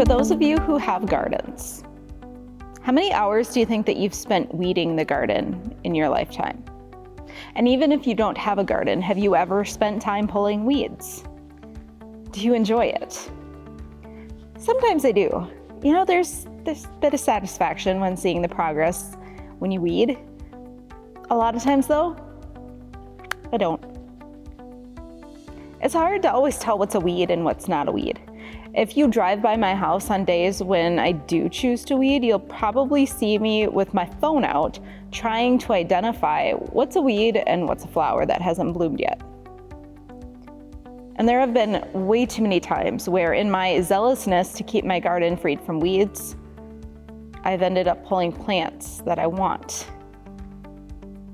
those of you who have gardens, how many hours do you think that you've spent weeding the garden in your lifetime? And even if you don't have a garden, have you ever spent time pulling weeds? Do you enjoy it? Sometimes I do. You know, there's this bit of satisfaction when seeing the progress when you weed. A lot of times though, I don't. It's hard to always tell what's a weed and what's not a weed. If you drive by my house on days when I do choose to weed, you'll probably see me with my phone out trying to identify what's a weed and what's a flower that hasn't bloomed yet. And there have been way too many times where in my zealousness to keep my garden freed from weeds, I've ended up pulling plants that I want,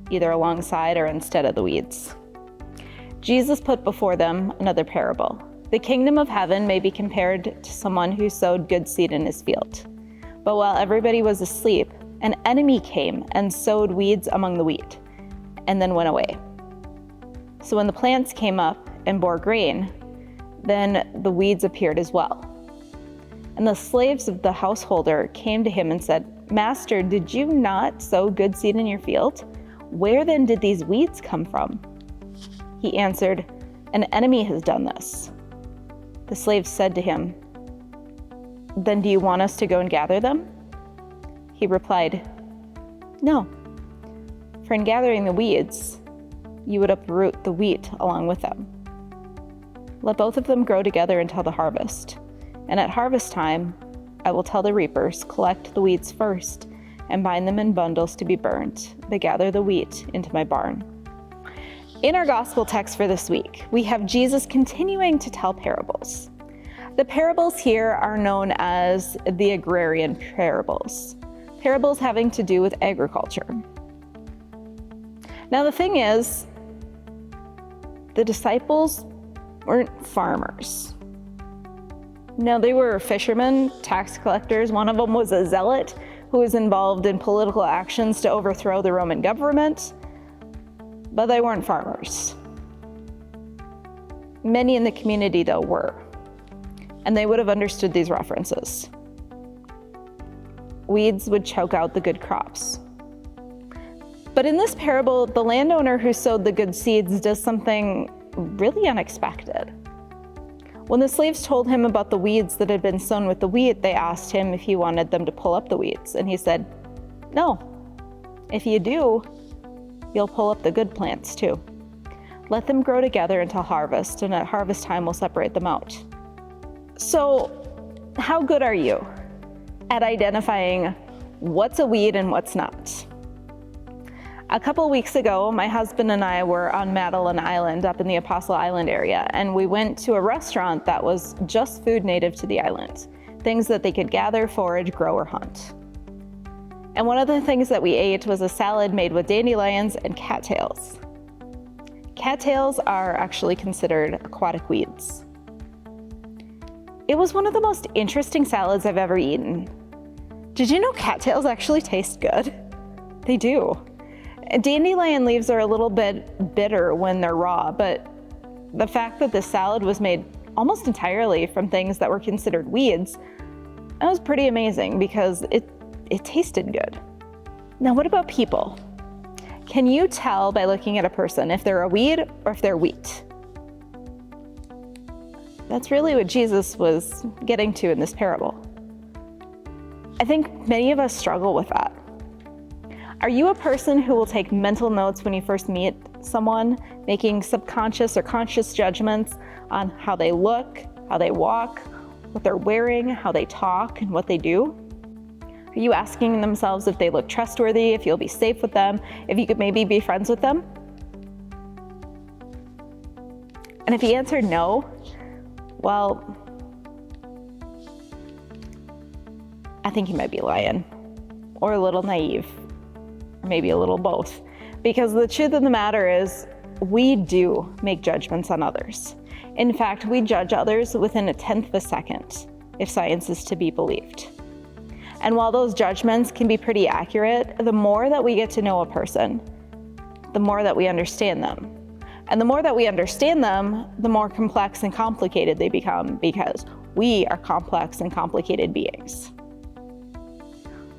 either alongside or instead of the weeds. Jesus put before them another parable. The kingdom of heaven may be compared to someone who sowed good seed in his field. But while everybody was asleep, an enemy came and sowed weeds among the wheat, and then went away. So when the plants came up and bore grain, then the weeds appeared as well. And the slaves of the householder came to him and said, "Master, did you not sow good seed in your field? Where then did these weeds come from?" He answered, "An enemy has done this." The slaves said to him, "Then do you want us to go and gather them?" He replied, "No, for in gathering the weeds, you would uproot the wheat along with them. Let both of them grow together until the harvest. And at harvest time, I will tell the reapers, collect the weeds first and bind them in bundles to be burnt, but gather the wheat into my barn." In our gospel text for this week, we have Jesus continuing to tell parables. The parables here are known as the Agrarian Parables, parables having to do with agriculture. Now the thing is, the disciples weren't farmers. No, they were fishermen, tax collectors. One of them was a zealot who was involved in political actions to overthrow the Roman government. But they weren't farmers. Many in the community, though, were, and they would have understood these references. Weeds would choke out the good crops. But in this parable, the landowner who sowed the good seeds does something really unexpected. When the slaves told him about the weeds that had been sown with the wheat, they asked him if he wanted them to pull up the weeds, and he said, "No. If you do, you'll pull up the good plants too. Let them grow together until harvest, and at harvest time we'll separate them out." So, how good are you at identifying what's a weed and what's not? A couple weeks ago, my husband and I were on Madeline Island up in the Apostle Island area, and we went to a restaurant that was just food native to the island, things that they could gather, forage, grow, or hunt. And one of the things that we ate was a salad made with dandelions and cattails. Cattails are actually considered aquatic weeds. It was one of the most interesting salads I've ever eaten. Did you know cattails actually taste good? They do. Dandelion leaves are a little bit bitter when they're raw, but the fact that this salad was made almost entirely from things that were considered weeds, that was pretty amazing because it tasted good. Now, what about people? Can you tell by looking at a person if they're a weed or if they're wheat? That's really what Jesus was getting to in this parable. I think many of us struggle with that. Are you a person who will take mental notes when you first meet someone, making subconscious or conscious judgments on how they look, how they walk, what they're wearing, how they talk, and what they do? Are you asking themselves if they look trustworthy, if you'll be safe with them, if you could maybe be friends with them? And if you answered no, well, I think you might be lying, or a little naive, or maybe a little both. Because the truth of the matter is, we do make judgments on others. In fact, we judge others within a tenth of a second, if science is to be believed. And while those judgments can be pretty accurate, the more that we get to know a person, the more that we understand them. And the more that we understand them, the more complex and complicated they become, because we are complex and complicated beings.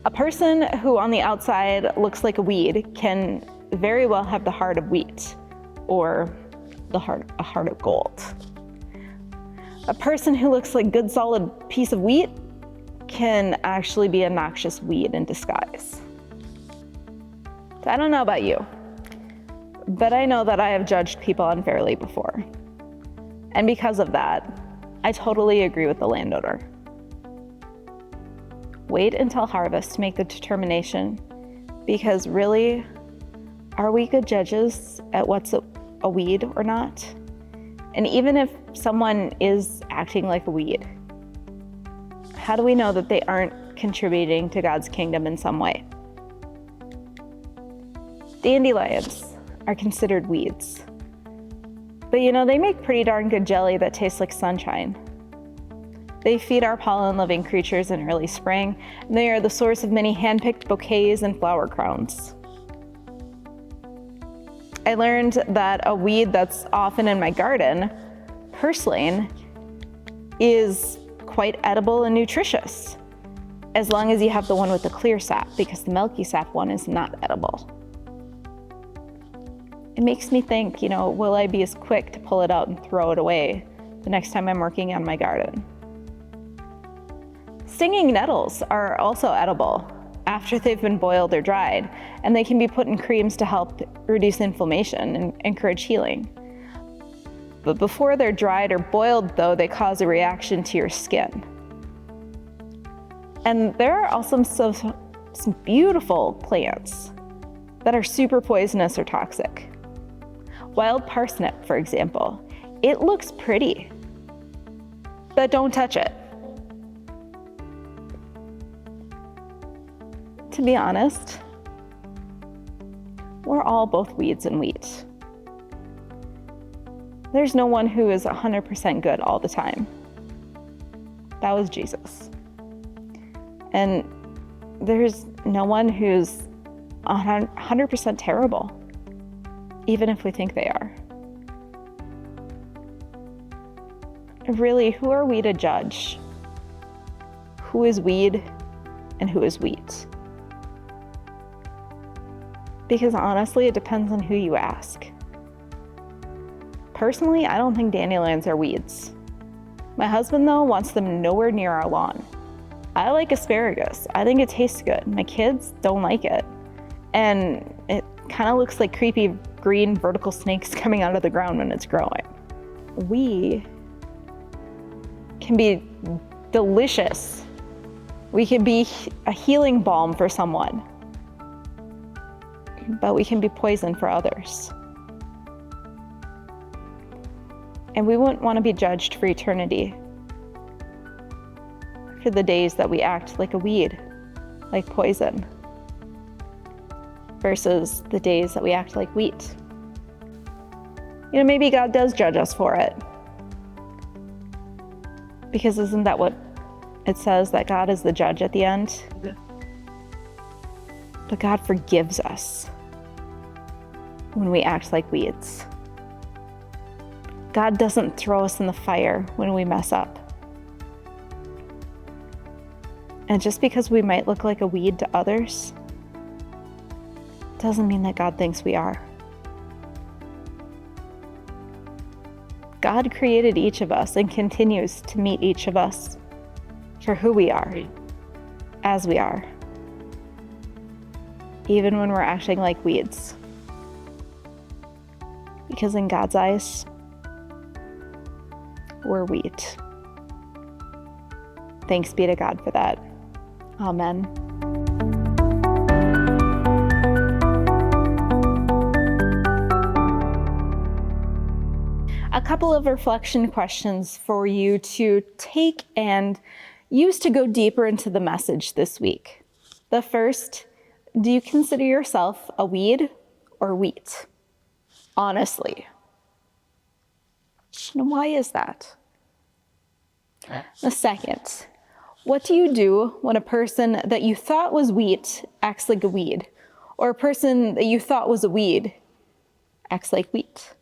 A person who on the outside looks like a weed can very well have the heart of wheat, or a heart of gold. A person who looks like a good solid piece of wheat can actually be a noxious weed in disguise. So I don't know about you, but I know that I have judged people unfairly before. And because of that, I totally agree with the landowner. Wait until harvest to make the determination, because really, are we good judges at what's a weed or not? And even if someone is acting like a weed, how do we know that they aren't contributing to God's kingdom in some way? Dandelions are considered weeds. But they make pretty darn good jelly that tastes like sunshine. They feed our pollen-loving creatures in early spring, and they are the source of many hand-picked bouquets and flower crowns. I learned that a weed that's often in my garden, purslane, is quite edible and nutritious, as long as you have the one with the clear sap, because the milky sap one is not edible. It makes me think, will I be as quick to pull it out and throw it away the next time I'm working on my garden? Stinging nettles are also edible after they've been boiled or dried, and they can be put in creams to help reduce inflammation and encourage healing. But before they're dried or boiled, though, they cause a reaction to your skin. And there are also some beautiful plants that are super poisonous or toxic. Wild parsnip, for example, it looks pretty, but don't touch it. To be honest, we're all both weeds and wheat. There's no one who is 100% good all the time. That was Jesus. And there's no one who's 100% terrible, even if we think they are. Really, who are we to judge? Who is weed and who is wheat? Because honestly, it depends on who you ask. Personally, I don't think dandelions are weeds. My husband, though, wants them nowhere near our lawn. I like asparagus. I think it tastes good. My kids don't like it. And it kind of looks like creepy green vertical snakes coming out of the ground when it's growing. We can be delicious. We can be a healing balm for someone, but we can be poison for others. And we wouldn't want to be judged for eternity for the days that we act like a weed, like poison, versus the days that we act like wheat. Maybe God does judge us for it. Because isn't that what it says, that God is the judge at the end? But God forgives us when we act like weeds. God doesn't throw us in the fire when we mess up. And just because we might look like a weed to others, doesn't mean that God thinks we are. God created each of us and continues to meet each of us for who we are, as we are, even when we're acting like weeds. Because in God's eyes, we're wheat. Thanks be to God for that. Amen. A couple of reflection questions for you to take and use to go deeper into the message this week. The first, do you consider yourself a weed or wheat? Honestly. And why is that? The second, what do you do when a person that you thought was wheat acts like a weed, or a person that you thought was a weed acts like wheat?